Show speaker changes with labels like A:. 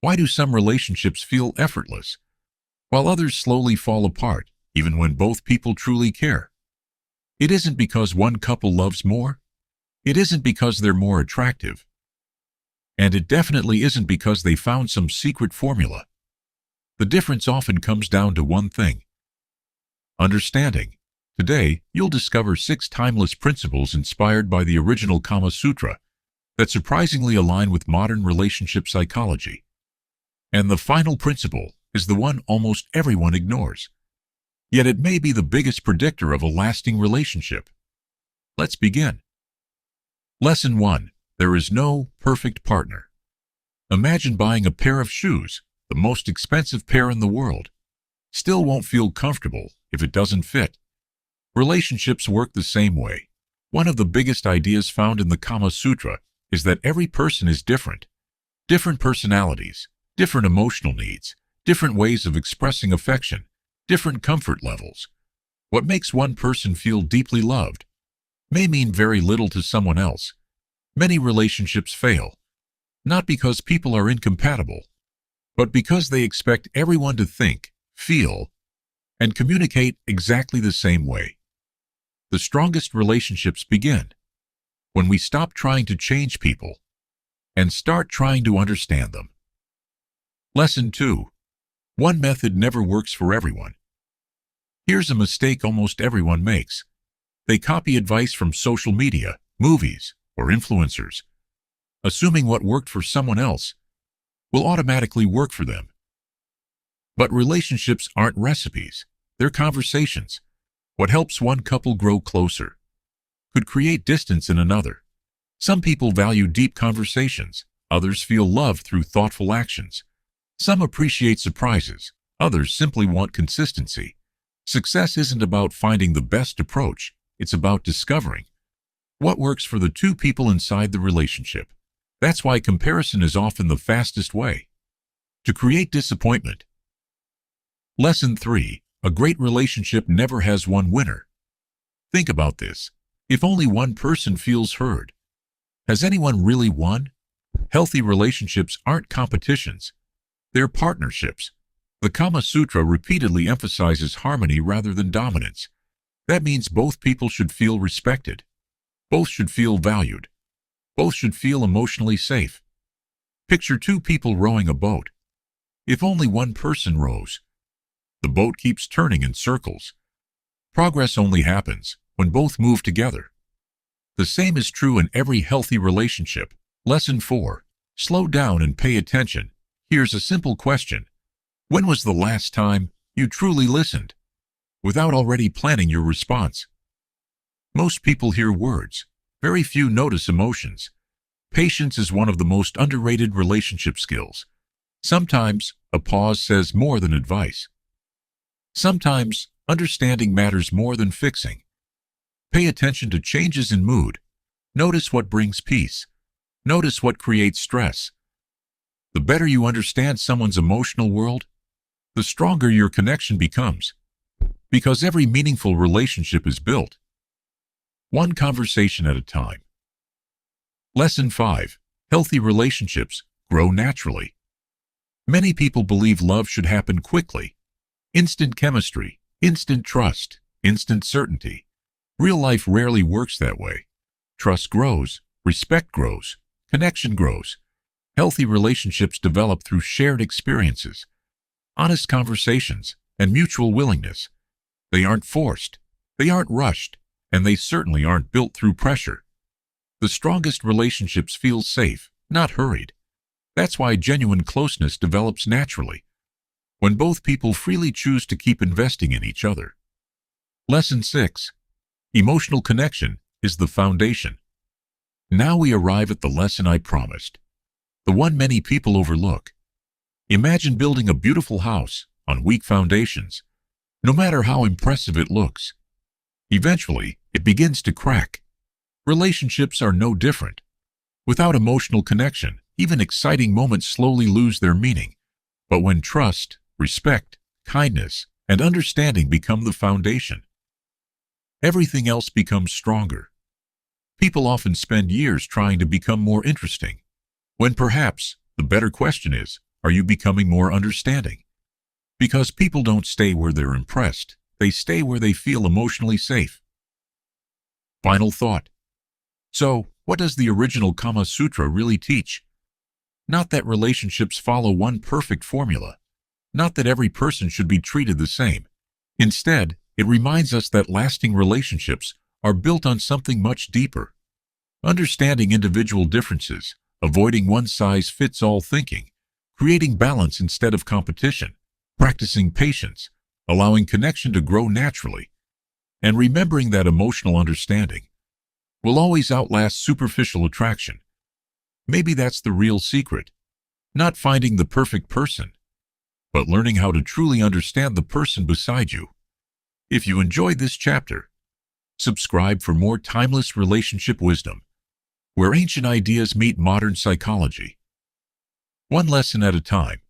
A: Why do some relationships feel effortless, while others slowly fall apart, even when both people truly care? It isn't because one couple loves more. It isn't because they're more attractive. And it definitely isn't because they found some secret formula. The difference often comes down to one thing: understanding. Today, you'll discover 6 timeless principles inspired by the original Kama Sutra that surprisingly align with modern relationship psychology. And the final principle is the one almost everyone ignores. Yet it may be the biggest predictor of a lasting relationship. Let's begin. Lesson 1. There is no perfect partner. Imagine buying a pair of shoes, the most expensive pair in the world. Still won't feel comfortable if it doesn't fit. Relationships work the same way. One of the biggest ideas found in the Kama Sutra is that every person is different. Different personalities, different emotional needs, different ways of expressing affection, different comfort levels. What makes one person feel deeply loved may mean very little to someone else. Many relationships fail, not because people are incompatible, but because they expect everyone to think, feel, and communicate exactly the same way. The strongest relationships begin when we stop trying to change people and start trying to understand them. Lesson 2. One method never works for everyone. Here's a mistake almost everyone makes. They copy advice from social media, movies, or influencers, assuming what worked for someone else will automatically work for them. But relationships aren't recipes, they're conversations. What helps one couple grow closer could create distance in another. Some people value deep conversations, others feel love through thoughtful actions. Some appreciate surprises, others simply want consistency. Success isn't about finding the best approach, it's about discovering what works for the two people inside the relationship. That's why comparison is often the fastest way to create disappointment. Lesson 3. A great relationship never has one winner. Think about this. If only one person feels heard, has anyone really won? Healthy relationships aren't competitions. They're partnerships. The Kama Sutra repeatedly emphasizes harmony rather than dominance. That means both people should feel respected. Both should feel valued. Both should feel emotionally safe. Picture 2 people rowing a boat. If only one person rows, the boat keeps turning in circles. Progress only happens when both move together. The same is true in every healthy relationship. Lesson 4. Slow down and pay attention. Here's a simple question. When was the last time you truly listened, without already planning your response? Most people hear words. Very few notice emotions. Patience is one of the most underrated relationship skills. Sometimes a pause says more than advice. Sometimes understanding matters more than fixing. Pay attention to changes in mood. Notice what brings peace. Notice what creates stress. The better you understand someone's emotional world, the stronger your connection becomes. Because every meaningful relationship is built one conversation at a time. Lesson 5. Healthy relationships grow naturally. Many people believe love should happen quickly. Instant chemistry, instant trust, instant certainty. Real life rarely works that way. Trust grows, respect grows, connection grows. Healthy relationships develop through shared experiences, honest conversations, and mutual willingness. They aren't forced, they aren't rushed, and they certainly aren't built through pressure. The strongest relationships feel safe, not hurried. That's why genuine closeness develops naturally, when both people freely choose to keep investing in each other. Lesson 6. Emotional connection is the foundation. Now we arrive at the lesson I promised, the one many people overlook. Imagine building a beautiful house on weak foundations. No matter how impressive it looks, eventually it begins to crack. Relationships are no different. Without emotional connection, even exciting moments slowly lose their meaning. But when trust, respect, kindness, and understanding become the foundation, everything else becomes stronger. People often spend years trying to become more interesting, when perhaps the better question is, Are you becoming more understanding? Because people don't stay where they're impressed. They stay where they feel emotionally safe. Final thought. So, what does the original Kama Sutra really teach? Not that relationships follow one perfect formula. Not that every person should be treated the same. Instead, it reminds us that lasting relationships are built on something much deeper. Understanding individual differences, avoiding one-size-fits-all thinking, creating balance instead of competition, practicing patience, allowing connection to grow naturally, and remembering that emotional understanding will always outlast superficial attraction. Maybe that's the real secret. Not finding the perfect person, but learning how to truly understand the person beside you. If you enjoyed this chapter, subscribe for more timeless relationship wisdom, where ancient ideas meet modern psychology. One lesson at a time.